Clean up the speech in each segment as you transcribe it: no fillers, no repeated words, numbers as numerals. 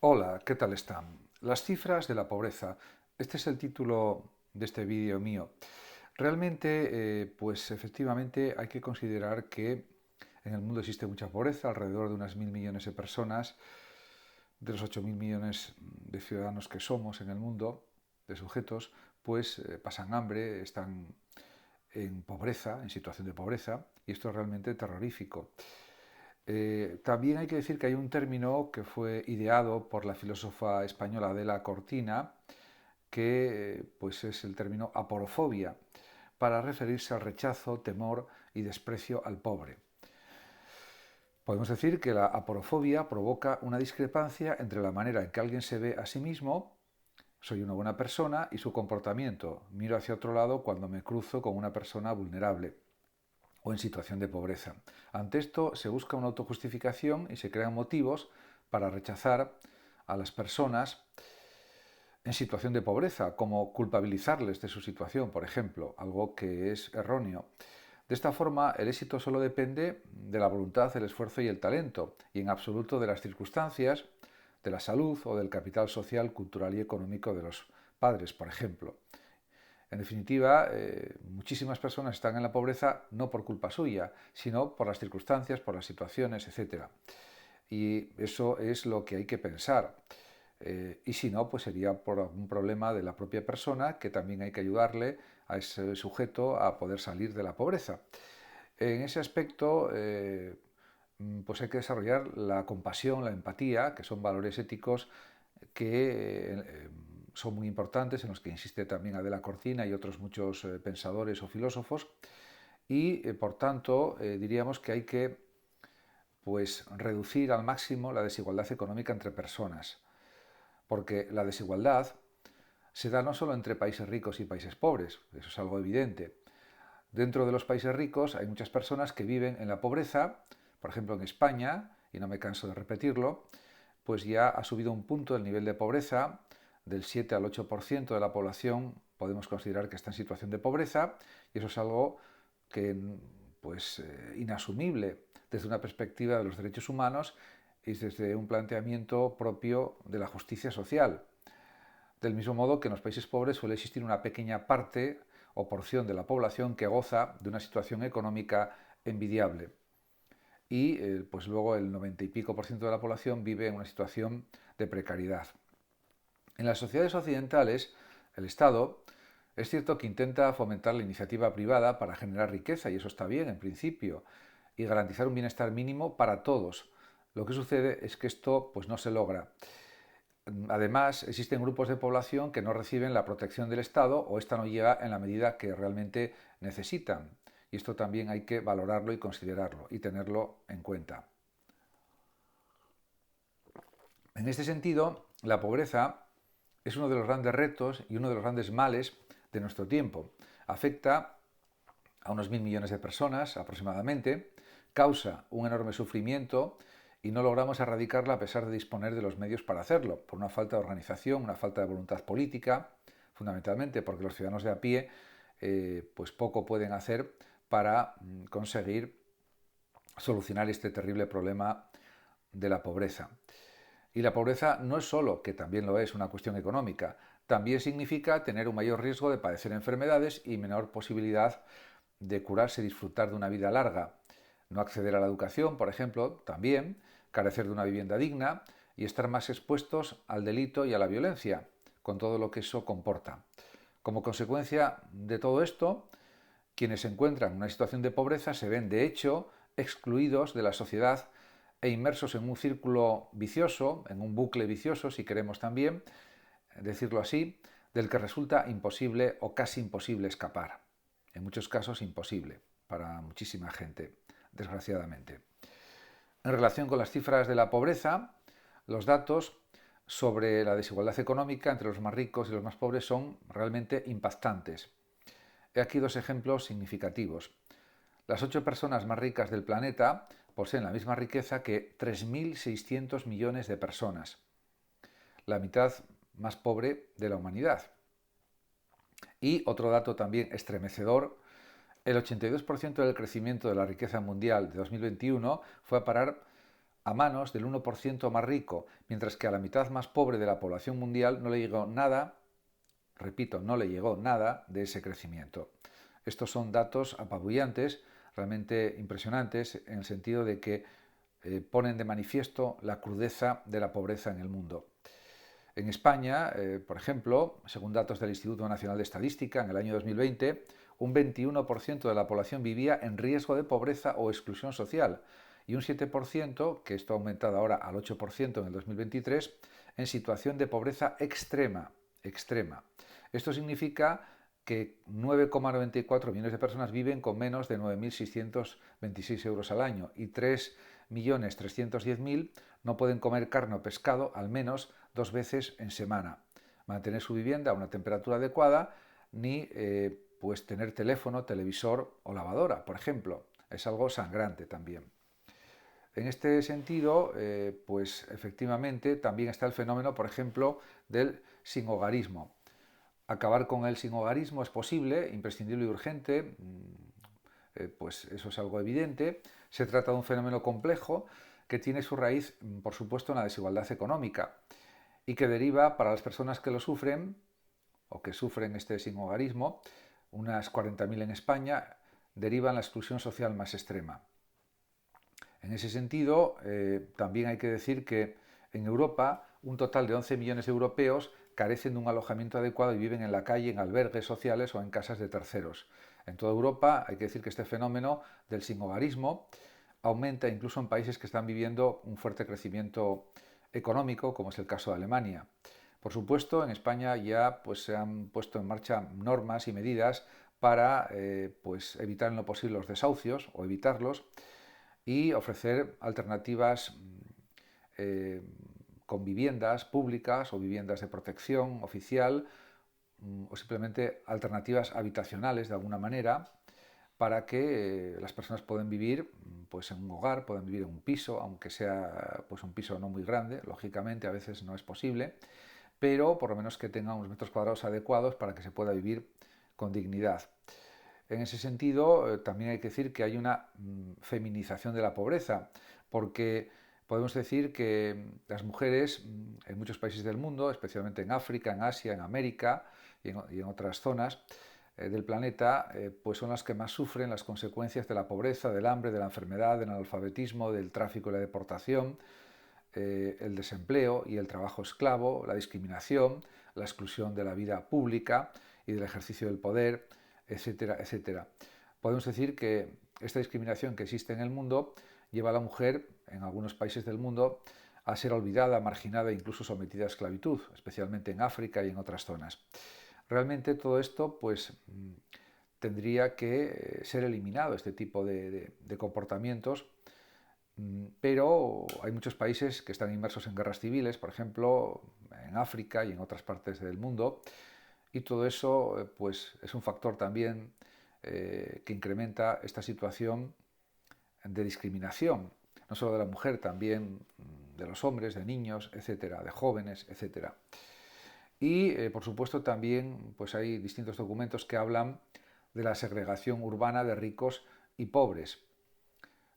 Hola, ¿qué tal están? Las cifras de la pobreza. Este es el título de este vídeo mío. Realmente, pues efectivamente hay que considerar que en el mundo existe mucha pobreza, alrededor de unas 1.000 millones de personas, de los 8.000 millones de ciudadanos que somos en el mundo, de sujetos, pues pasan hambre, están en pobreza, en situación de pobreza, y esto es realmente terrorífico. También hay que decir que hay un término que fue ideado por la filósofa española Adela Cortina, que pues es el término aporofobia, para referirse al rechazo, temor y desprecio al pobre. Podemos decir que la aporofobia provoca una discrepancia entre la manera en que alguien se ve a sí mismo, soy una buena persona, y su comportamiento, miro hacia otro lado cuando me cruzo con una persona vulnerable o en situación de pobreza. Ante esto se busca una autojustificación y se crean motivos para rechazar a las personas en situación de pobreza, como culpabilizarles de su situación, por ejemplo, algo que es erróneo. De esta forma, el éxito solo depende de la voluntad, el esfuerzo y el talento, y en absoluto de las circunstancias, de la salud o del capital social, cultural y económico de los padres, por ejemplo. En definitiva, muchísimas personas están en la pobreza no por culpa suya, sino por las circunstancias, por las situaciones, etc. Y eso es lo que hay que pensar. Y si no, pues sería por algún problema de la propia persona, que también hay que ayudarle a ese sujeto a poder salir de la pobreza. En ese aspecto, pues hay que desarrollar la compasión, la empatía, que son valores éticos que son muy importantes, en los que insiste también Adela Cortina y otros muchos pensadores o filósofos, y por tanto diríamos que hay que pues, reducir al máximo la desigualdad económica entre personas, porque la desigualdad se da no solo entre países ricos y países pobres, eso es algo evidente. Dentro de los países ricos hay muchas personas que viven en la pobreza, por ejemplo en España, y no me canso de repetirlo, pues ya ha subido un punto el nivel de pobreza del 7 al 8% de la población podemos considerar que está en situación de pobreza, y eso es algo que pues inasumible desde una perspectiva de los derechos humanos y desde un planteamiento propio de la justicia social. Del mismo modo que en los países pobres suele existir una pequeña parte o porción de la población que goza de una situación económica envidiable. Y pues luego el 90 y pico por ciento de la población vive en una situación de precariedad. En las sociedades occidentales, el Estado es cierto que intenta fomentar la iniciativa privada para generar riqueza, y eso está bien en principio, y garantizar un bienestar mínimo para todos. Lo que sucede es que esto pues, no se logra. Además, existen grupos de población que no reciben la protección del Estado o esta no llega en la medida que realmente necesitan. Y esto también hay que valorarlo y considerarlo y tenerlo en cuenta. En este sentido, la pobreza es uno de los grandes retos y uno de los grandes males de nuestro tiempo. Afecta a unos 1.000 millones de personas aproximadamente, causa un enorme sufrimiento y no logramos erradicarla a pesar de disponer de los medios para hacerlo, por una falta de organización, una falta de voluntad política, fundamentalmente porque los ciudadanos de a pie pues poco pueden hacer para conseguir solucionar este terrible problema de la pobreza. Y la pobreza no es solo, que también lo es, una cuestión económica, también significa tener un mayor riesgo de padecer enfermedades y menor posibilidad de curarse y disfrutar de una vida larga. No acceder a la educación, por ejemplo, también, carecer de una vivienda digna y estar más expuestos al delito y a la violencia, con todo lo que eso comporta. Como consecuencia de todo esto, quienes se encuentran en una situación de pobreza se ven, de hecho, excluidos de la sociedad e inmersos en un círculo vicioso, en un bucle vicioso, si queremos también decirlo así, del que resulta imposible o casi imposible escapar. En muchos casos imposible para muchísima gente, desgraciadamente. En relación con las cifras de la pobreza, los datos sobre la desigualdad económica entre los más ricos y los más pobres son realmente impactantes. He aquí dos ejemplos significativos. Las 8 personas más ricas del planeta poseen la misma riqueza que 3.600 millones de personas, la mitad más pobre de la humanidad. Y otro dato también estremecedor, el 82% del crecimiento de la riqueza mundial de 2021 fue a parar a manos del 1% más rico, mientras que a la mitad más pobre de la población mundial no le llegó nada, repito, no le llegó nada de ese crecimiento. Estos son datos apabullantes, realmente impresionantes, en el sentido de que ponen de manifiesto la crudeza de la pobreza en el mundo. En España, por ejemplo, según datos del Instituto Nacional de Estadística, en el año 2020, un 21% de la población vivía en riesgo de pobreza o exclusión social y un 7%, que esto ha aumentado ahora al 8% en el 2023, en situación de pobreza extrema. Esto significa que 9,94 millones de personas viven con menos de 9.626 euros al año y 3.310.000 no pueden comer carne o pescado al menos 2 veces en semana, mantener su vivienda a una temperatura adecuada, ni pues tener teléfono, televisor o lavadora, por ejemplo. Es algo sangrante también. En este sentido, pues efectivamente también está el fenómeno, por ejemplo, del sinhogarismo. Acabar con el sinhogarismo es posible, imprescindible y urgente, pues eso es algo evidente. Se trata de un fenómeno complejo que tiene su raíz, por supuesto, en la desigualdad económica y que deriva para las personas que lo sufren o que sufren este sinhogarismo, unas 40.000 en España, deriva en la exclusión social más extrema. En ese sentido, también hay que decir que en Europa un total de 11 millones de europeos carecen de un alojamiento adecuado y viven en la calle, en albergues sociales o en casas de terceros. En toda Europa hay que decir que este fenómeno del sinhogarismo aumenta incluso en países que están viviendo un fuerte crecimiento económico, como es el caso de Alemania. Por supuesto, en España ya pues, se han puesto en marcha normas y medidas para pues, evitar en lo posible los desahucios o evitarlos y ofrecer alternativas con viviendas públicas o viviendas de protección oficial o simplemente alternativas habitacionales de alguna manera para que las personas puedan vivir pues, en un hogar, puedan vivir en un piso, aunque sea pues, un piso no muy grande, lógicamente a veces no es posible, pero por lo menos que tengan unos metros cuadrados adecuados para que se pueda vivir con dignidad. En ese sentido, también hay que decir que hay una feminización de la pobreza, porque podemos decir que las mujeres en muchos países del mundo, especialmente en África, en Asia, en América y en otras zonas del planeta, pues son las que más sufren las consecuencias de la pobreza, del hambre, de la enfermedad, del analfabetismo, del tráfico y la deportación, el desempleo y el trabajo esclavo, la discriminación, la exclusión de la vida pública y del ejercicio del poder, etcétera, etcétera. Podemos decir que esta discriminación que existe en el mundo lleva a la mujer, en algunos países del mundo, a ser olvidada, marginada e incluso sometida a esclavitud, especialmente en África y en otras zonas. Realmente todo esto pues, tendría que ser eliminado, este tipo de comportamientos, pero hay muchos países que están inmersos en guerras civiles, por ejemplo, en África y en otras partes del mundo, y todo eso pues, es un factor también que incrementa esta situación de discriminación, no solo de la mujer, también de los hombres, de niños, etcétera, de jóvenes, etcétera. Y, por supuesto, también pues, hay distintos documentos que hablan de la segregación urbana de ricos y pobres.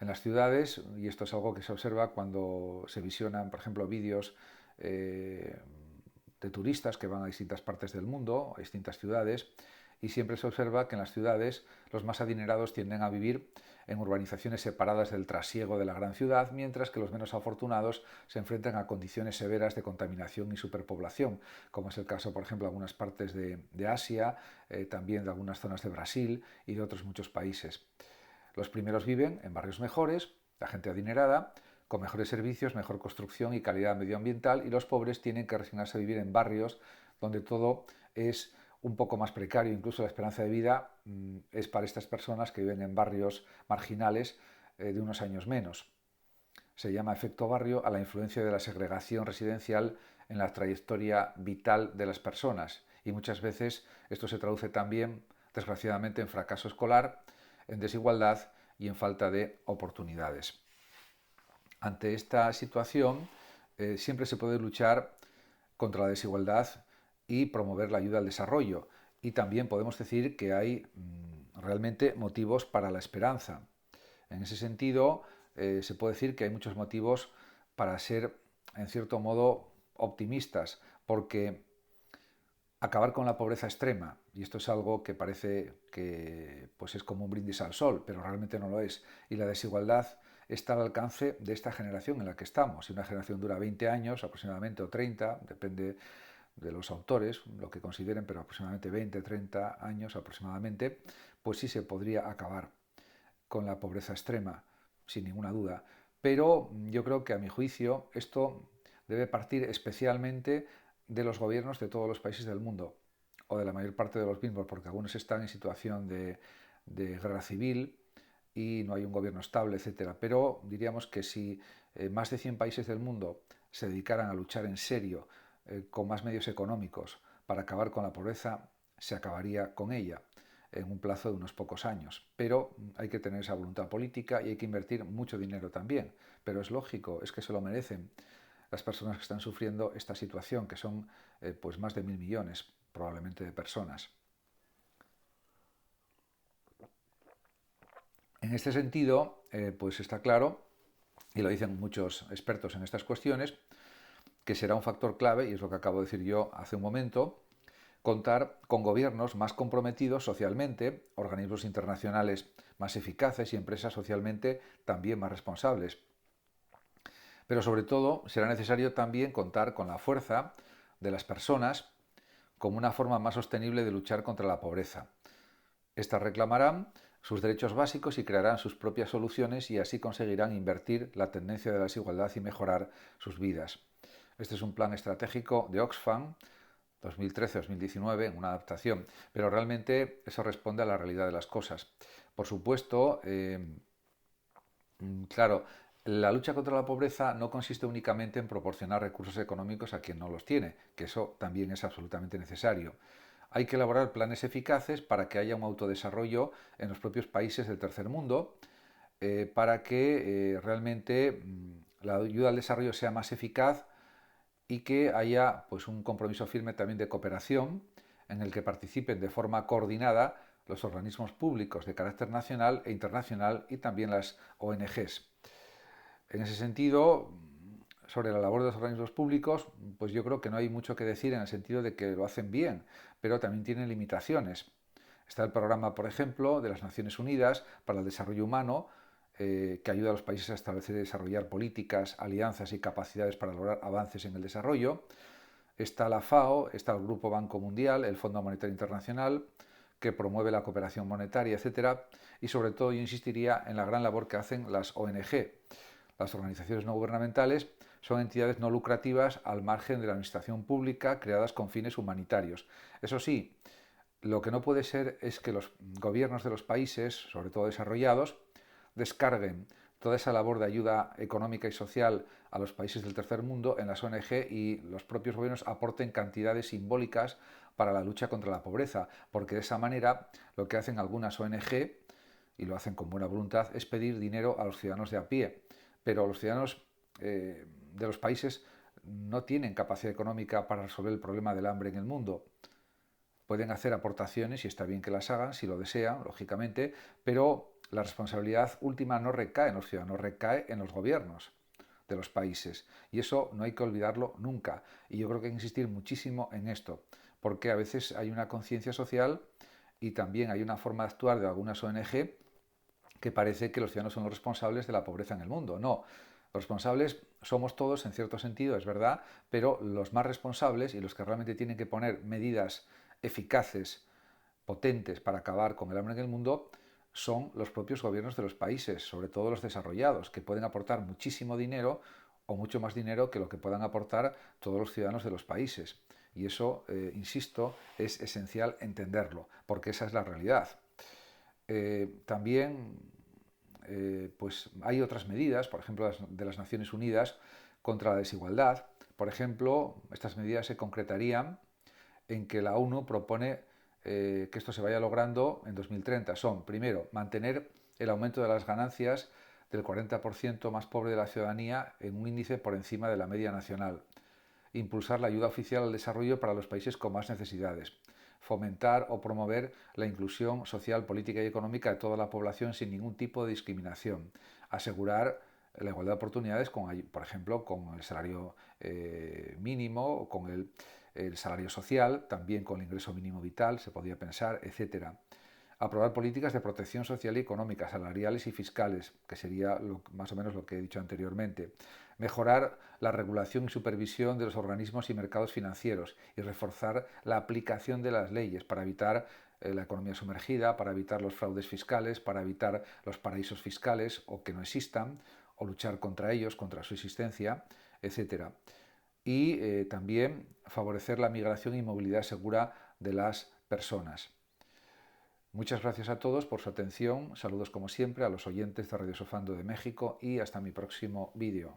En las ciudades, y esto es algo que se observa cuando se visionan, por ejemplo, vídeos de turistas que van a distintas partes del mundo, a distintas ciudades, y siempre se observa que en las ciudades los más adinerados tienden a vivir en urbanizaciones separadas del trasiego de la gran ciudad, mientras que los menos afortunados se enfrentan a condiciones severas de contaminación y superpoblación, como es el caso, por ejemplo, de algunas partes de Asia, también de algunas zonas de Brasil y de otros muchos países. Los primeros viven en barrios mejores, la gente adinerada, con mejores servicios, mejor construcción y calidad medioambiental, y los pobres tienen que resignarse a vivir en barrios donde todo es un poco más precario, incluso la esperanza de vida es para estas personas que viven en barrios marginales de unos años menos. Se llama efecto barrio a la influencia de la segregación residencial en la trayectoria vital de las personas, y muchas veces esto se traduce también, desgraciadamente, en fracaso escolar, en desigualdad y en falta de oportunidades. Ante esta situación, siempre se puede luchar contra la desigualdad y promover la ayuda al desarrollo. Y también podemos decir que hay realmente motivos para la esperanza. En ese sentido, se puede decir que hay muchos motivos para ser, en cierto modo, optimistas, porque acabar con la pobreza extrema, y esto es algo que parece que pues es como un brindis al sol, pero realmente no lo es, y la desigualdad está al alcance de esta generación en la que estamos. Si una generación dura 20 años aproximadamente, o 30, depende de los autores, lo que consideren, pero aproximadamente 20, 30 años aproximadamente, pues sí se podría acabar con la pobreza extrema, sin ninguna duda. Pero yo creo que, a mi juicio, esto debe partir especialmente de los gobiernos de todos los países del mundo, o de la mayor parte de los mismos, porque algunos están en situación de guerra civil y no hay un gobierno estable, etcétera. Pero diríamos que si más de 100 países del mundo se dedicaran a luchar en serio con más medios económicos para acabar con la pobreza, se acabaría con ella en un plazo de unos pocos años. Pero hay que tener esa voluntad política y hay que invertir mucho dinero también. Pero es lógico, es que se lo merecen las personas que están sufriendo esta situación, que son pues más de 1.000 millones probablemente de personas. En este sentido, pues está claro, y lo dicen muchos expertos en estas cuestiones, que será un factor clave, y es lo que acabo de decir yo hace un momento, contar con gobiernos más comprometidos socialmente, organismos internacionales más eficaces y empresas socialmente también más responsables. Pero sobre todo será necesario también contar con la fuerza de las personas como una forma más sostenible de luchar contra la pobreza. Estas reclamarán sus derechos básicos y crearán sus propias soluciones, y así conseguirán invertir la tendencia de la desigualdad y mejorar sus vidas. Este es un plan estratégico de Oxfam 2013-2019, en una adaptación, pero realmente eso responde a la realidad de las cosas. Por supuesto, claro, la lucha contra la pobreza no consiste únicamente en proporcionar recursos económicos a quien no los tiene, que eso también es absolutamente necesario. Hay que elaborar planes eficaces para que haya un autodesarrollo en los propios países del tercer mundo, para que realmente la ayuda al desarrollo sea más eficaz y que haya pues un compromiso firme también de cooperación en el que participen de forma coordinada los organismos públicos de carácter nacional e internacional y también las ONGs. En ese sentido, sobre la labor de los organismos públicos, pues yo creo que no hay mucho que decir, en el sentido de que lo hacen bien, pero también tienen limitaciones. Está el programa, por ejemplo, de las Naciones Unidas para el Desarrollo Humano, que ayuda a los países a establecer y desarrollar políticas, alianzas y capacidades para lograr avances en el desarrollo. Está la FAO, está el Grupo Banco Mundial, el Fondo Monetario Internacional, que promueve la cooperación monetaria, etcétera. Y sobre todo yo insistiría en la gran labor que hacen las ONG. Las organizaciones no gubernamentales son entidades no lucrativas al margen de la administración pública, creadas con fines humanitarios. Eso sí, lo que no puede ser es que los gobiernos de los países, sobre todo desarrollados, descarguen toda esa labor de ayuda económica y social a los países del tercer mundo en las ONG, y los propios gobiernos aporten cantidades simbólicas para la lucha contra la pobreza, porque de esa manera lo que hacen algunas ONG, y lo hacen con buena voluntad, es pedir dinero a los ciudadanos de a pie. Pero los ciudadanos de los países no tienen capacidad económica para resolver el problema del hambre en el mundo. Pueden hacer aportaciones, y está bien que las hagan si lo desean, lógicamente, pero la responsabilidad última no recae en los ciudadanos, recae en los gobiernos de los países. Y eso no hay que olvidarlo nunca. Y yo creo que hay que insistir muchísimo en esto, porque a veces hay una conciencia social y también hay una forma de actuar de algunas ONG que parece que los ciudadanos son los responsables de la pobreza en el mundo. No, los responsables somos todos, en cierto sentido, es verdad, pero los más responsables y los que realmente tienen que poner medidas eficaces, potentes, para acabar con el hambre en el mundo, son los propios gobiernos de los países, sobre todo los desarrollados, que pueden aportar muchísimo dinero, o mucho más dinero que lo que puedan aportar todos los ciudadanos de los países. Y eso, insisto, es esencial entenderlo, porque esa es la realidad. También pues hay otras medidas, por ejemplo, de las Naciones Unidas contra la desigualdad. Por ejemplo, estas medidas se concretarían en que la ONU propone que esto se vaya logrando en 2030. Son, primero, mantener el aumento de las ganancias del 40% más pobre de la ciudadanía en un índice por encima de la media nacional. Impulsar la ayuda oficial al desarrollo para los países con más necesidades. Fomentar o promover la inclusión social, política y económica de toda la población sin ningún tipo de discriminación. asegurar la igualdad de oportunidades, por ejemplo, con el salario mínimo, con el salario social, también con el ingreso mínimo vital, se podría pensar, etcétera. Aprobar políticas de protección social y económica, salariales y fiscales, que sería más o menos lo que he dicho anteriormente. Mejorar la regulación y supervisión de los organismos y mercados financieros y reforzar la aplicación de las leyes para evitar la economía sumergida, para evitar los fraudes fiscales, para evitar los paraísos fiscales o que no existan, o luchar contra ellos, contra su existencia, etcétera. Y también favorecer la migración y movilidad segura de las personas. Muchas gracias a todos por su atención, saludos como siempre a los oyentes de Radio Sofando de México y hasta mi próximo vídeo.